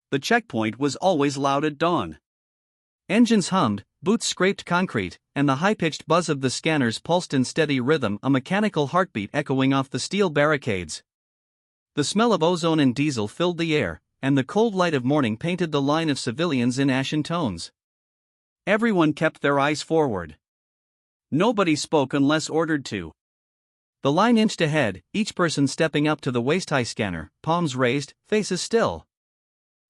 The checkpoint was always loud at dawn. Engines hummed, boots scraped concrete, and the high-pitched buzz of the scanners pulsed in steady rhythm, a mechanical heartbeat echoing off the steel barricades. The smell of ozone and diesel filled the air, and the cold light of morning painted the line of civilians in ashen tones. Everyone kept their eyes forward. Nobody spoke unless ordered to. The line inched ahead, each person stepping up to the waist-high scanner, palms raised, faces still.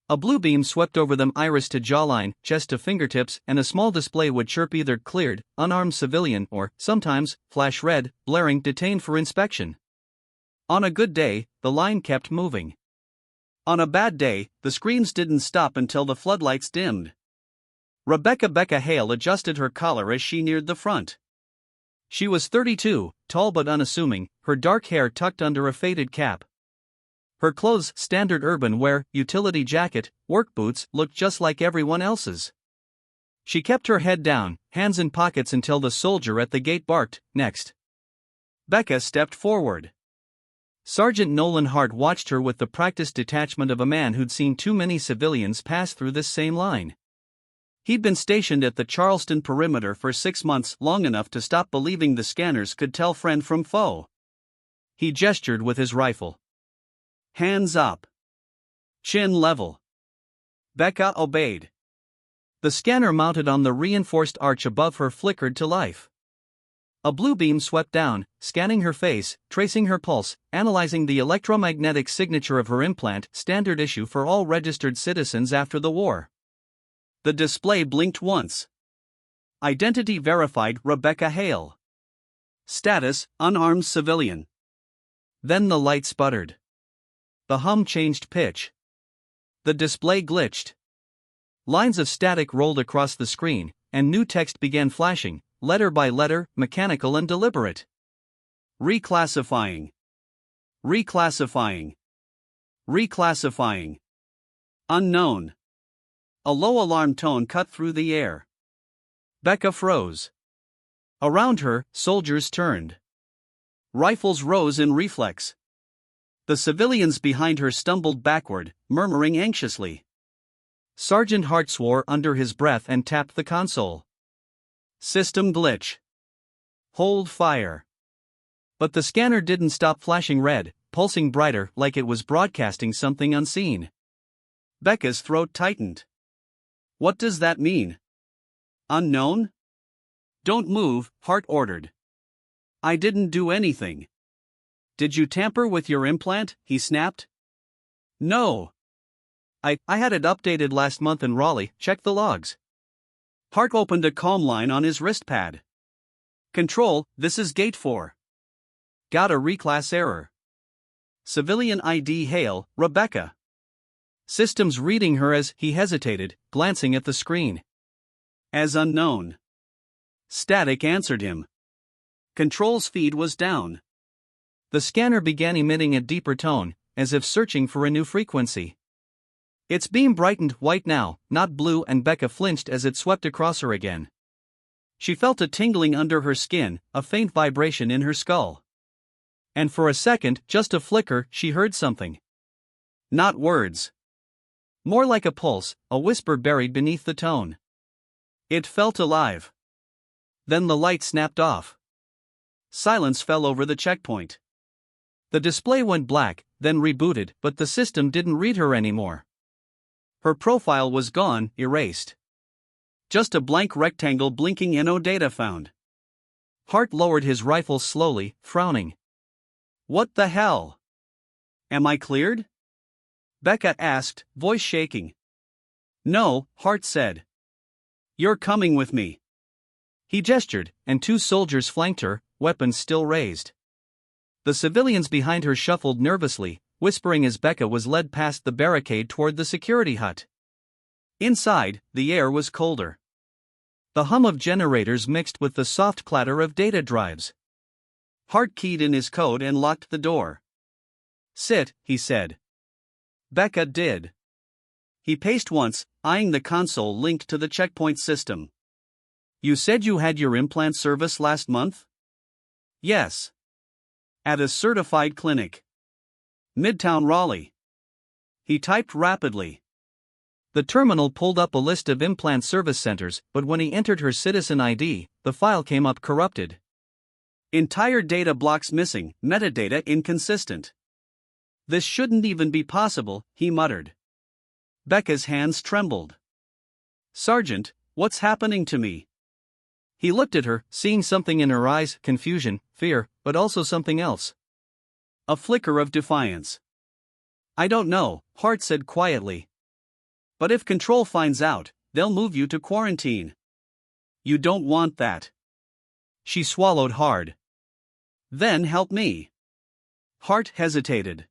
A blue beam swept over them, iris to jawline, chest to fingertips, and a small display would chirp either cleared, unarmed civilian, or, sometimes, flash red, blaring, detained for inspection. On a good day, the line kept moving. On a bad day, the screams didn't stop until the floodlights dimmed. Rebecca Hale adjusted her collar as she neared the front. She was 32, tall but unassuming, her dark hair tucked under a faded cap. Her clothes, standard urban wear, utility jacket, work boots, looked just like everyone else's. She kept her head down, hands in pockets until the soldier at the gate barked, "Next." Becca stepped forward. Sergeant Nolan Hart watched her with the practiced detachment of a man who'd seen too many civilians pass through this same line. He'd been stationed at the Charleston perimeter for 6 months, long enough to stop believing the scanners could tell friend from foe. He gestured with his rifle. "Hands up. Chin level." Becca obeyed. The scanner mounted on the reinforced arch above her flickered to life. A blue beam swept down, scanning her face, tracing her pulse, analyzing the electromagnetic signature of her implant, standard issue for all registered citizens after the war. The display blinked once. Identity verified, Rebecca Hale. Status, unarmed civilian. Then the light sputtered. The hum changed pitch. The display glitched. Lines of static rolled across the screen, and new text began flashing, letter by letter, mechanical and deliberate. Reclassifying. Reclassifying. Reclassifying. Unknown. A low alarm tone cut through the air. Becca froze. Around her, soldiers turned. Rifles rose in reflex. The civilians behind her stumbled backward, murmuring anxiously. Sergeant Hart swore under his breath and tapped the console. System glitch. Hold fire. But the scanner didn't stop flashing red, pulsing brighter like it was broadcasting something unseen. Becca's throat tightened. What does that mean? Unknown? Don't move, Hart ordered. I didn't do anything. Did you tamper with your implant? He snapped. No. I had it updated last month in Raleigh, check the logs. Hart opened a comm line on his wrist pad. Control, this is Gate 4. Got a reclass error. Civilian ID Hale, Rebecca. Systems reading her as he hesitated, glancing at the screen. As unknown. Static answered him. Control's feed was down. The scanner began emitting a deeper tone, as if searching for a new frequency. Its beam brightened white now, not blue, and Becca flinched as it swept across her again. She felt a tingling under her skin, a faint vibration in her skull. And for a second, just a flicker, she heard something. Not words. More like a pulse, a whisper buried beneath the tone. It felt alive. Then the light snapped off. Silence fell over the checkpoint. The display went black, then rebooted, but the system didn't read her anymore. Her profile was gone, erased. Just a blank rectangle blinking "No data found." Hart lowered his rifle slowly, frowning. What the hell? Am I cleared? Becca asked, voice shaking. No, Hart said. You're coming with me. He gestured, and 2 soldiers flanked her, weapons still raised. The civilians behind her shuffled nervously, whispering as Becca was led past the barricade toward the security hut. Inside, the air was colder. The hum of generators mixed with the soft clatter of data drives. Hart keyed in his code and locked the door. Sit, he said. Becca did. He paced once, eyeing the console linked to the checkpoint system. You said you had your implant service last month? Yes. At a certified clinic. Midtown Raleigh. He typed rapidly. The terminal pulled up a list of implant service centers, but when he entered her citizen ID, the file came up corrupted. Entire data blocks missing, metadata inconsistent. This shouldn't even be possible, he muttered. Becca's hands trembled. Sergeant, what's happening to me? He looked at her, seeing something in her eyes, confusion, fear, but also something else. A flicker of defiance. I don't know, Hart said quietly. But if Control finds out, they'll move you to quarantine. You don't want that. She swallowed hard. Then help me. Hart hesitated.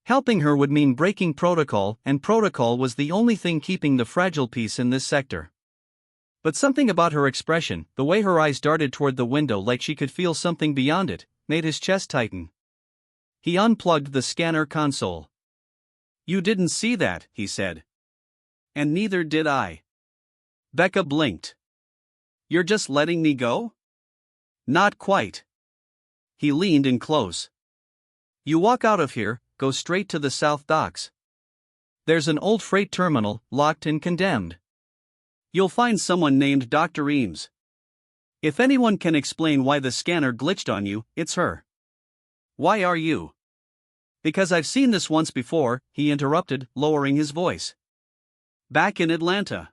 Helping her would mean breaking protocol, and protocol was the only thing keeping the fragile peace in this sector. But something about her expression, the way her eyes darted toward the window like she could feel something beyond it, made his chest tighten. He unplugged the scanner console. You didn't see that, he said. And neither did I. Becca blinked. You're just letting me go? Not quite. He leaned in close. You walk out of here, go straight to the South Docks. There's an old freight terminal, locked and condemned. You'll find someone named Dr. Eames. If anyone can explain why the scanner glitched on you, it's her. Why are you? Because I've seen this once before, he interrupted, lowering his voice. Back in Atlanta.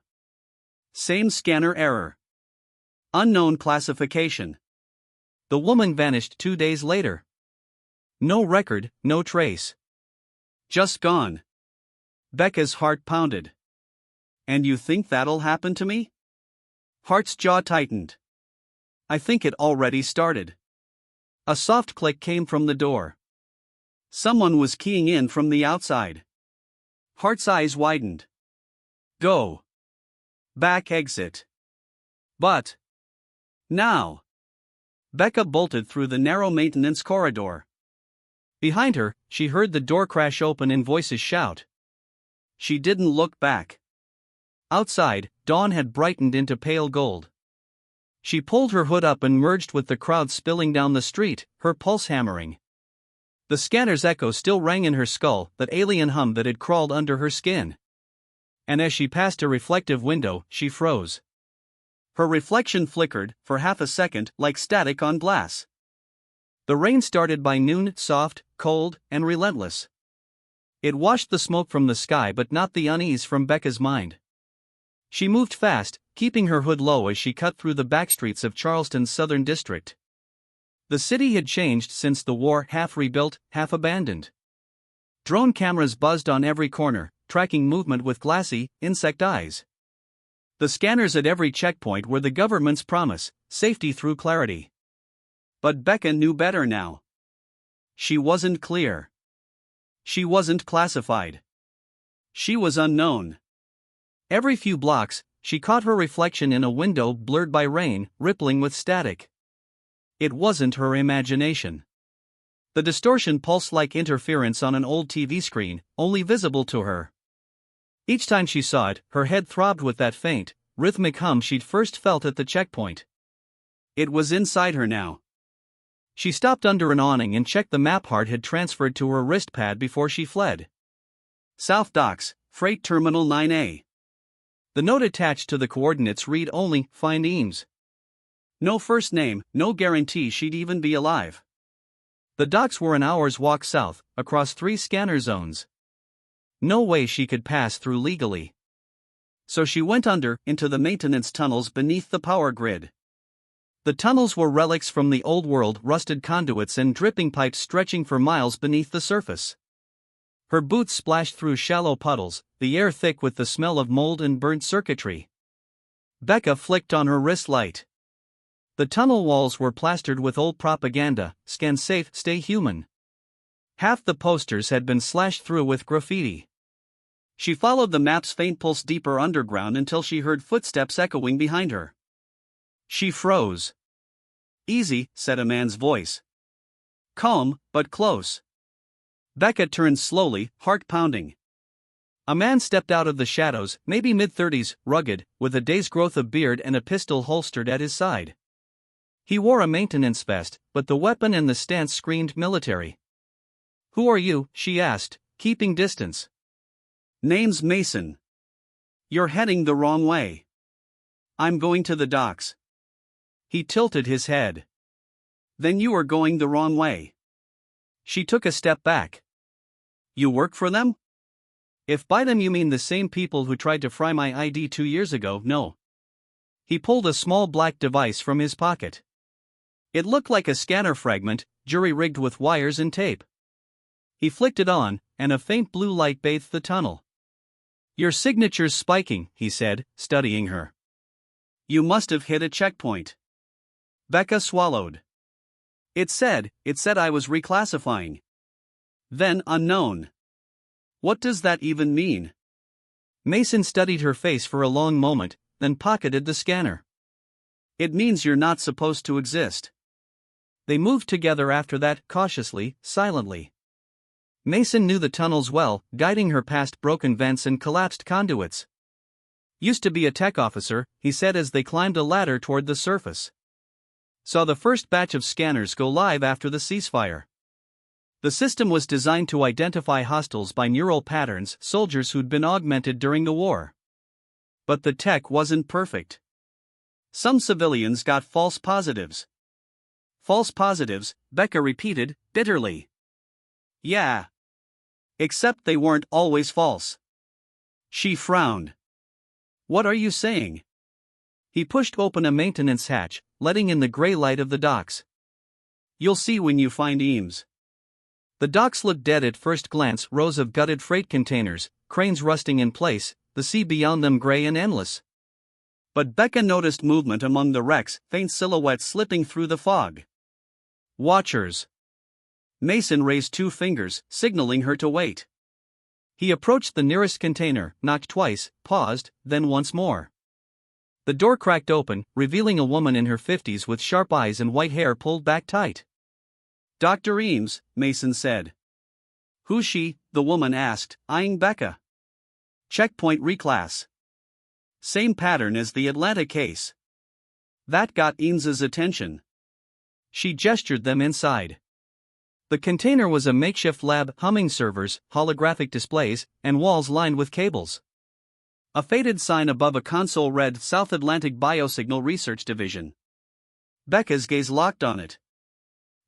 Same scanner error. Unknown classification. The woman vanished 2 days later. No record, no trace. Just gone. Becca's heart pounded. And you think that'll happen to me? Hart's jaw tightened. I think it already started. A soft click came from the door. Someone was keying in from the outside. Hart's eyes widened. Go. Back exit. But. Now. Becca bolted through the narrow maintenance corridor. Behind her, she heard the door crash open and voices shout. She didn't look back. Outside, dawn had brightened into pale gold. She pulled her hood up and merged with the crowd spilling down the street, her pulse hammering. The scanner's echo still rang in her skull, that alien hum that had crawled under her skin. And as she passed a reflective window, she froze. Her reflection flickered, for half a second, like static on glass. The rain started by noon, soft, cold, and relentless. It washed the smoke from the sky but not the unease from Becca's mind. She moved fast, keeping her hood low as she cut through the backstreets of Charleston's southern district. The city had changed since the war, half rebuilt, half abandoned. Drone cameras buzzed on every corner, tracking movement with glassy, insect eyes. The scanners at every checkpoint were the government's promise, safety through clarity. But Becca knew better now. She wasn't clear. She wasn't classified. She was unknown. Every few blocks, she caught her reflection in a window blurred by rain, rippling with static. It wasn't her imagination. The distortion pulsed like interference on an old TV screen, only visible to her. Each time she saw it, her head throbbed with that faint, rhythmic hum she'd first felt at the checkpoint. It was inside her now. She stopped under an awning and checked the map Hart had transferred to her wrist pad before she fled. South Docks, Freight Terminal 9A. The note attached to the coordinates read only, find Eames. No first name, no guarantee she'd even be alive. The docks were an hour's walk south, across 3 scanner zones. No way she could pass through legally. So she went under, into the maintenance tunnels beneath the power grid. The tunnels were relics from the old world, rusted conduits and dripping pipes stretching for miles beneath the surface. Her boots splashed through shallow puddles, the air thick with the smell of mold and burnt circuitry. Becca flicked on her wrist light. The tunnel walls were plastered with old propaganda, scan safe, stay human. Half the posters had been slashed through with graffiti. She followed the map's faint pulse deeper underground until she heard footsteps echoing behind her. She froze. Easy, said a man's voice. Calm, but close. Becca turned slowly, heart pounding. A man stepped out of the shadows, maybe mid-30s, rugged, with a day's growth of beard and a pistol holstered at his side. He wore a maintenance vest, but the weapon and the stance screamed military. Who are you? She asked, keeping distance. Name's Mason. You're heading the wrong way. I'm going to the docks. He tilted his head. Then you are going the wrong way. She took a step back. You work for them? If by them you mean the same people who tried to fry my ID 2 years ago, no. He pulled a small black device from his pocket. It looked like a scanner fragment, jury-rigged with wires and tape. He flicked it on, and a faint blue light bathed the tunnel. Your signature's spiking, he said, studying her. You must have hit a checkpoint. Becca swallowed. It said I was reclassifying. Then unknown. What does that even mean? Mason studied her face for a long moment, then pocketed the scanner. It means you're not supposed to exist. They moved together after that, cautiously, silently. Mason knew the tunnels well, guiding her past broken vents and collapsed conduits. Used to be a tech officer, he said as they climbed a ladder toward the surface. Saw the first batch of scanners go live after the ceasefire. The system was designed to identify hostiles by neural patterns, soldiers who'd been augmented during the war. But the tech wasn't perfect. Some civilians got false positives. False positives, Becca repeated, bitterly. Yeah. Except they weren't always false. She frowned. What are you saying? He pushed open a maintenance hatch, letting in the gray light of the docks. You'll see when you find Eames. The docks looked dead at first glance, rows of gutted freight containers, cranes rusting in place, the sea beyond them gray and endless. But Becca noticed movement among the wrecks, faint silhouettes slipping through the fog. Watchers. Mason raised 2 fingers, signaling her to wait. He approached the nearest container, knocked twice, paused, then once more. The door cracked open, revealing a woman in her 50s with sharp eyes and white hair pulled back tight. Dr. Eames, Mason said. Who's she? The woman asked, eyeing Becca. Checkpoint reclass. Same pattern as the Atlanta case. That got Eames's attention. She gestured them inside. The container was a makeshift lab, humming servers, holographic displays, and walls lined with cables. A faded sign above a console read South Atlantic Biosignal Research Division. Becca's gaze locked on it.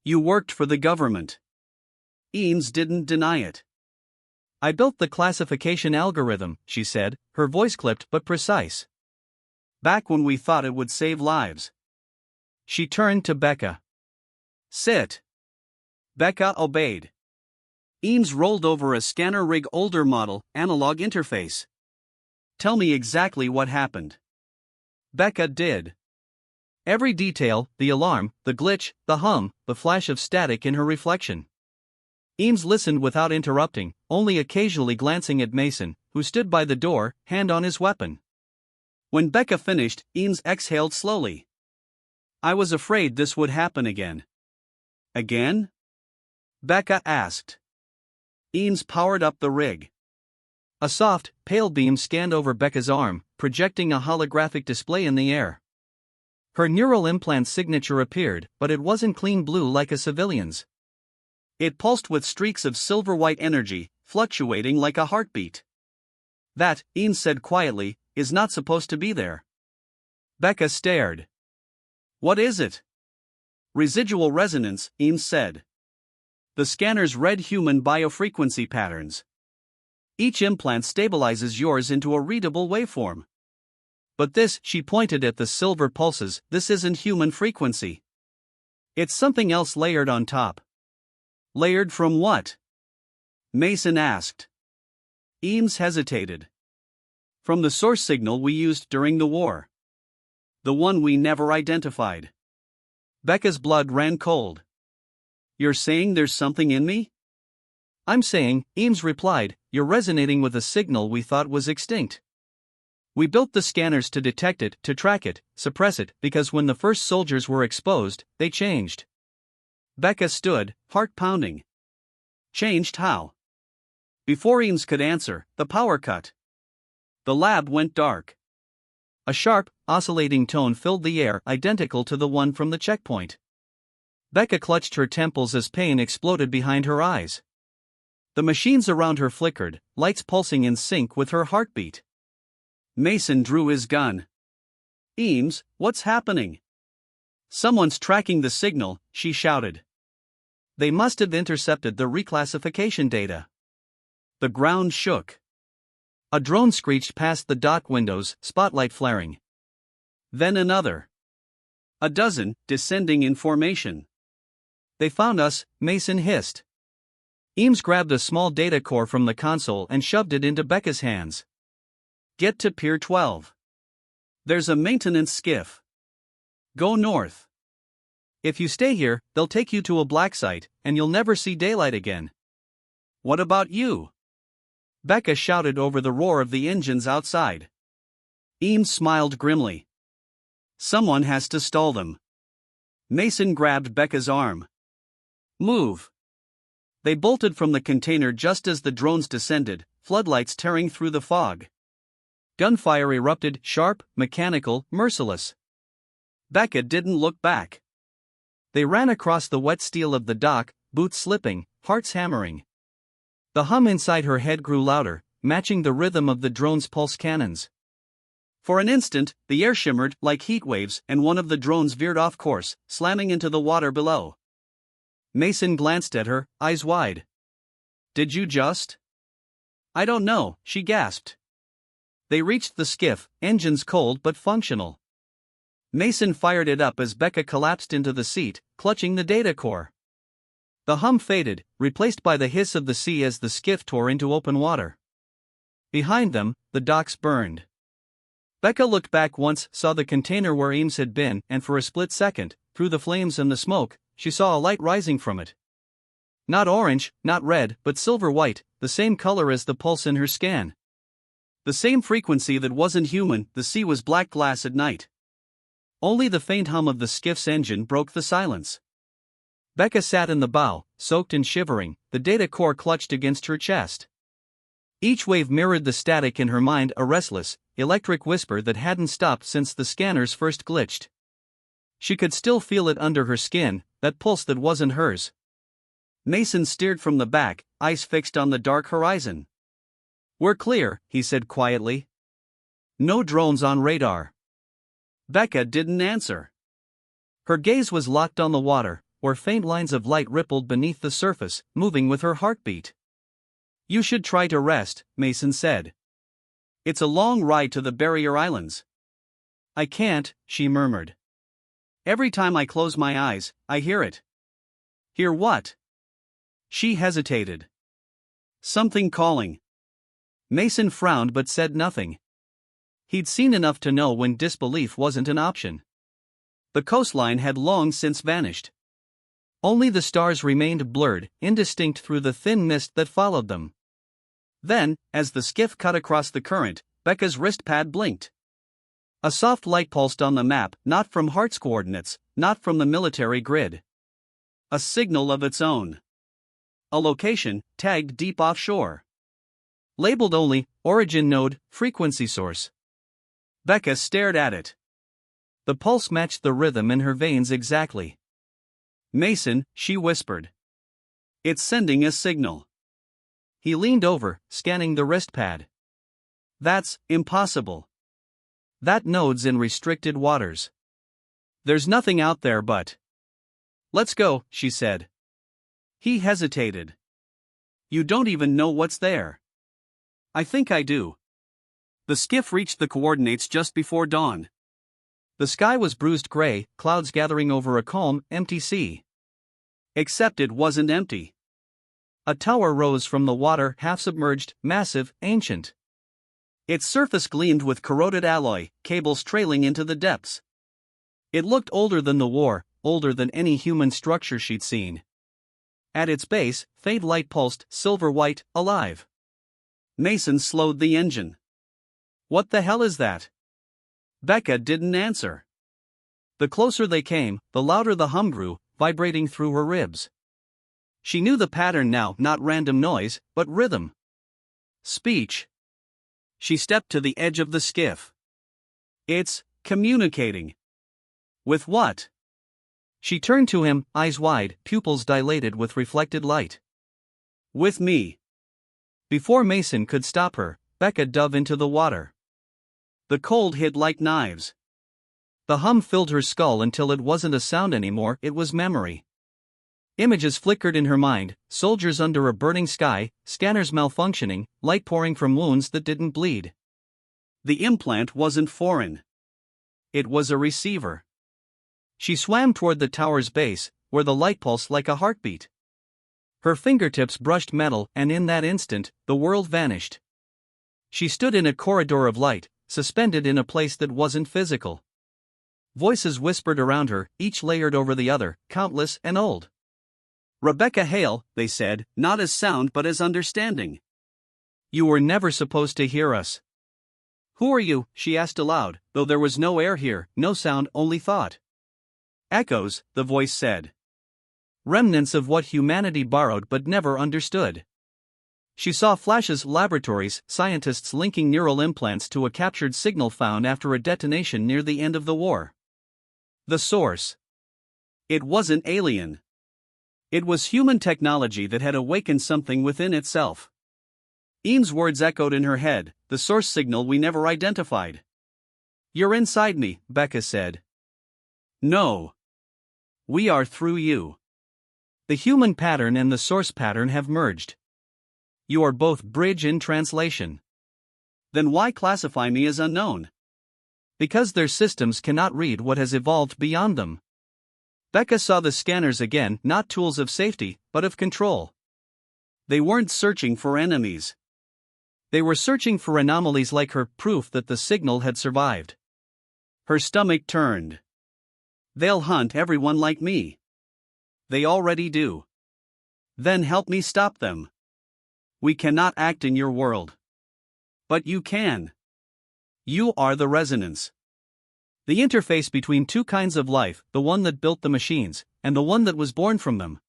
You worked for the government. Eames didn't deny it. I built the classification algorithm, she said, her voice clipped but precise. Back when we thought it would save lives. She turned to Becca. Sit. Becca obeyed. Eames rolled over a scanner rig older model, analog interface. Tell me exactly what happened. Becca did. Every detail, the alarm, the glitch, the hum, the flash of static in her reflection. Eames listened without interrupting, only occasionally glancing at Mason, who stood by the door, hand on his weapon. When Becca finished, Eames exhaled slowly. I was afraid this would happen again. Again? Becca asked. Eames powered up the rig. A soft, pale beam scanned over Becca's arm, projecting a holographic display in the air. Her neural implant signature appeared, but it wasn't clean blue like a civilian's. It pulsed with streaks of silver-white energy, fluctuating like a heartbeat. That, Eames said quietly, is not supposed to be there. Becca stared. What is it? Residual resonance, Eames said. The scanners read human biofrequency patterns. Each implant stabilizes yours into a readable waveform. But this, she pointed at the silver pulses, this isn't human frequency. It's something else layered on top. Layered from what? Mason asked. Eames hesitated. From the source signal we used during the war. The one we never identified. Becca's blood ran cold. You're saying there's something in me? I'm saying, Eames replied, you're resonating with a signal we thought was extinct. We built the scanners to detect it, to track it, suppress it, because when the first soldiers were exposed, they changed. Becca stood, heart pounding. Changed how? Before Eames could answer, the power cut. The lab went dark. A sharp, oscillating tone filled the air, identical to the one from the checkpoint. Becca clutched her temples as pain exploded behind her eyes. The machines around her flickered, lights pulsing in sync with her heartbeat. Mason drew his gun. Eames, what's happening? Someone's tracking the signal, she shouted. They must have intercepted the reclassification data. The ground shook. A drone screeched past the dock windows, spotlight flaring. Then another. A dozen, descending in formation. They found us, Mason hissed. Eames grabbed a small data core from the console and shoved it into Becca's hands. Get to Pier 12. There's a maintenance skiff. Go north. If you stay here, they'll take you to a black site, and you'll never see daylight again. What about you? Becca shouted over the roar of the engines outside. Eames smiled grimly. Someone has to stall them. Mason grabbed Becca's arm. Move. They bolted from the container just as the drones descended, floodlights tearing through the fog. Gunfire erupted, sharp, mechanical, merciless. Becca didn't look back. They ran across the wet steel of the dock, boots slipping, hearts hammering. The hum inside her head grew louder, matching the rhythm of the drone's pulse cannons. For an instant, the air shimmered like heat waves, and one of the drones veered off course, slamming into the water below. Mason glanced at her, eyes wide. Did you just? I don't know, she gasped. They reached the skiff, engines cold but functional. Mason fired it up as Becca collapsed into the seat, clutching the data core. The hum faded, replaced by the hiss of the sea as the skiff tore into open water. Behind them, the docks burned. Becca looked back once, saw the container where Eames had been, and for a split second, through the flames and the smoke, she saw a light rising from it. Not orange, not red, but silver-white, the same color as the pulse in her scan. The same frequency that wasn't human. The sea was black glass at night. Only the faint hum of the skiff's engine broke the silence. Becca sat in the bow, soaked and shivering, the data core clutched against her chest. Each wave mirrored the static in her mind, a restless, electric whisper that hadn't stopped since the scanners first glitched. She could still feel it under her skin, that pulse that wasn't hers. Mason steered from the back, eyes fixed on the dark horizon. We're clear, he said quietly. No drones on radar. Becca didn't answer. Her gaze was locked on the water, where faint lines of light rippled beneath the surface, moving with her heartbeat. You should try to rest, Mason said. It's a long ride to the barrier islands. I can't, she murmured. Every time I close my eyes, I hear it. Hear what? She hesitated. Something calling. Mason frowned but said nothing. He'd seen enough to know when disbelief wasn't an option. The coastline had long since vanished. Only the stars remained blurred, indistinct through the thin mist that followed them. Then, as the skiff cut across the current, Becca's wrist pad blinked. A soft light pulsed on the map, not from Heart's coordinates, not from the military grid. A signal of its own. A location, tagged deep offshore. Labeled only, origin node, frequency source. Becca stared at it. The pulse matched the rhythm in her veins exactly. Mason, she whispered. It's sending a signal. He leaned over, scanning the wrist pad. That's impossible. That node's in restricted waters. There's nothing out there but. Let's go, she said. He hesitated. You don't even know what's there. I think I do. The skiff reached the coordinates just before dawn. The sky was bruised gray, clouds gathering over a calm, empty sea. Except it wasn't empty. A tower rose from the water, half-submerged, massive, ancient. Its surface gleamed with corroded alloy, cables trailing into the depths. It looked older than the war, older than any human structure she'd seen. At its base, faint light pulsed, silver-white, alive. Mason slowed the engine. What the hell is that? Becca didn't answer. The closer they came, the louder the hum grew, vibrating through her ribs. She knew the pattern now, not random noise, but rhythm. Speech. She stepped to the edge of the skiff. It's communicating. With what? She turned to him, eyes wide, pupils dilated with reflected light. With me. Before Mason could stop her, Becca dove into the water. The cold hit like knives. The hum filled her skull until it wasn't a sound anymore, it was memory. Images flickered in her mind, soldiers under a burning sky, scanners malfunctioning, light pouring from wounds that didn't bleed. The implant wasn't foreign. It was a receiver. She swam toward the tower's base, where the light pulsed like a heartbeat. Her fingertips brushed metal, and in that instant, the world vanished. She stood in a corridor of light, suspended in a place that wasn't physical. Voices whispered around her, each layered over the other, countless and old. "Rebecca Hale," they said, "not as sound but as understanding. You were never supposed to hear us." "Who are you?" she asked aloud, though there was no air here, no sound, only thought. "Echoes," the voice said. "Remnants of what humanity borrowed but never understood." She saw flashes, laboratories, scientists linking neural implants to a captured signal found after a detonation near the end of the war. The source. It wasn't alien. It was human technology that had awakened something within itself. Eames' words echoed in her head, the source signal we never identified. "You're inside me," Becca said. "No. We are through you. The human pattern and the source pattern have merged. You are both bridge in translation." "Then why classify me as unknown?" "Because their systems cannot read what has evolved beyond them." Becca saw the scanners again, not tools of safety, but of control. They weren't searching for enemies. They were searching for anomalies like her, proof that the signal had survived. Her stomach turned. "They'll hunt everyone like me." "They already do." "Then help me stop them." "We cannot act in your world." "But you can. You are the resonance. The interface between two kinds of life, the one that built the machines, and the one that was born from them."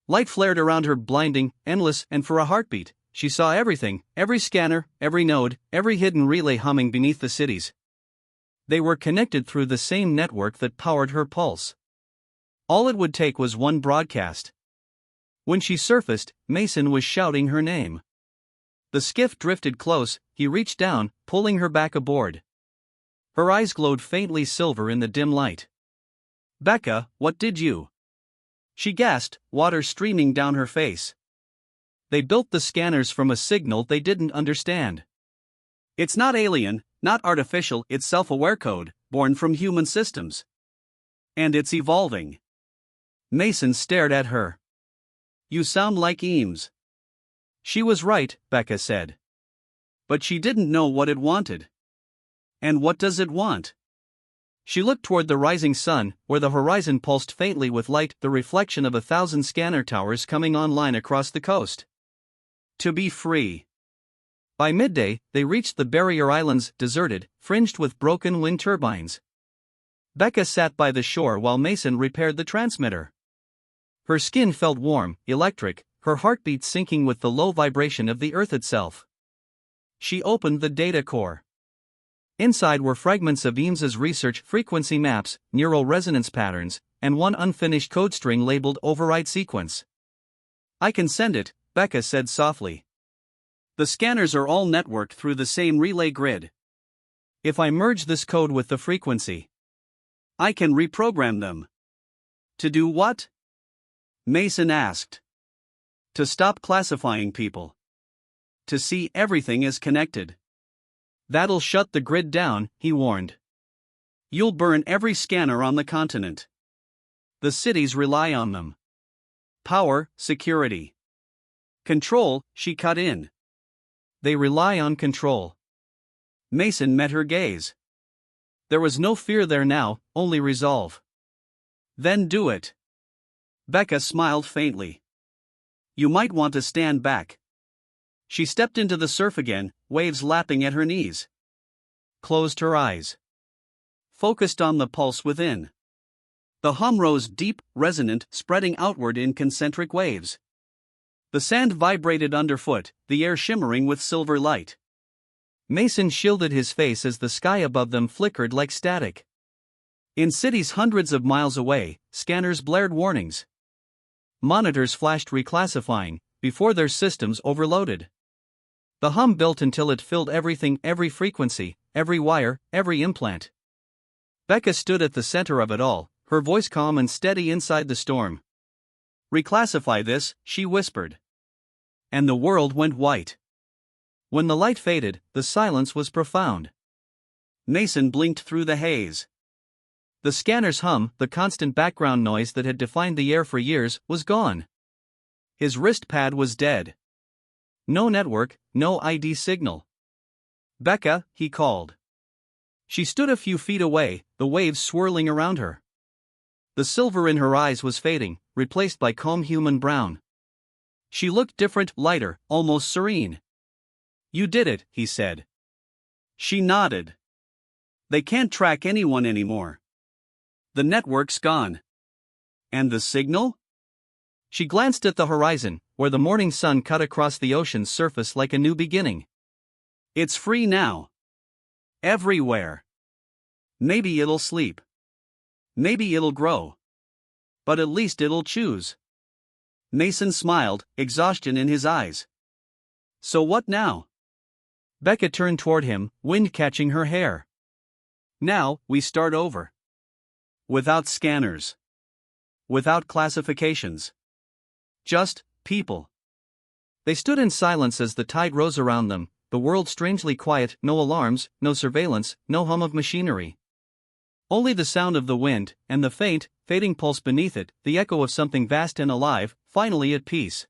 Light flared around her, blinding, endless, and for a heartbeat, she saw everything, every scanner, every node, every hidden relay humming beneath the cities. They were connected through the same network that powered her pulse. All it would take was one broadcast. When she surfaced, Mason was shouting her name. The skiff drifted close, he reached down, pulling her back aboard. Her eyes glowed faintly silver in the dim light. "Becca, what did you?" She gasped, water streaming down her face. "They built the scanners from a signal they didn't understand. It's not alien, not artificial, it's self-aware code, born from human systems. And it's evolving." Mason stared at her. "You sound like Eames." She was right, Becca said. But she didn't know what it wanted. And what does it want? She looked toward the rising sun, where the horizon pulsed faintly with light, the reflection of 1,000 scanner towers coming online across the coast. To be free. By midday, they reached the barrier islands, deserted, fringed with broken wind turbines. Becca sat by the shore while Mason repaired the transmitter. Her skin felt warm, electric, her heartbeat syncing with the low vibration of the Earth itself. She opened the data core. Inside were fragments of Eames's research, frequency maps, neural resonance patterns, and one unfinished code string labeled override sequence. "I can send it," Becca said softly. "The scanners are all networked through the same relay grid. If I merge this code with the frequency, I can reprogram them." "To do what?" Mason asked. "To stop classifying people. To see everything as connected." "That'll shut the grid down," he warned. "You'll burn every scanner on the continent. The cities rely on them. Power, security. Control," she cut in. "They rely on control." Mason met her gaze. There was no fear there now, only resolve. "Then do it." Becca smiled faintly. "You might want to stand back." She stepped into the surf again, waves lapping at her knees. Closed her eyes. Focused on the pulse within. The hum rose deep, resonant, spreading outward in concentric waves. The sand vibrated underfoot, the air shimmering with silver light. Mason shielded his face as the sky above them flickered like static. In cities hundreds of miles away, scanners blared warnings. Monitors flashed reclassifying, before their systems overloaded. The hum built until it filled everything, every frequency, every wire, every implant. Becca stood at the center of it all, her voice calm and steady inside the storm. "Reclassify this," she whispered. And the world went white. When the light faded, the silence was profound. Mason blinked through the haze. The scanner's hum, the constant background noise that had defined the air for years, was gone. His wrist pad was dead. No network, no ID signal. "Becca," he called. She stood a few feet away, the waves swirling around her. The silver in her eyes was fading, replaced by calm human brown. She looked different, lighter, almost serene. "You did it," he said. She nodded. "They can't track anyone anymore. The network's gone." "And the signal?" She glanced at the horizon, where the morning sun cut across the ocean's surface like a new beginning. "It's free now. Everywhere. Maybe it'll sleep. Maybe it'll grow. But at least it'll choose." Mason smiled, exhaustion in his eyes. "So what now?" Becca turned toward him, wind catching her hair. "Now, we start over. Without scanners. Without classifications. Just people." They stood in silence as the tide rose around them, the world strangely quiet, no alarms, no surveillance, no hum of machinery. Only the sound of the wind, and the faint, fading pulse beneath it, the echo of something vast and alive, finally at peace.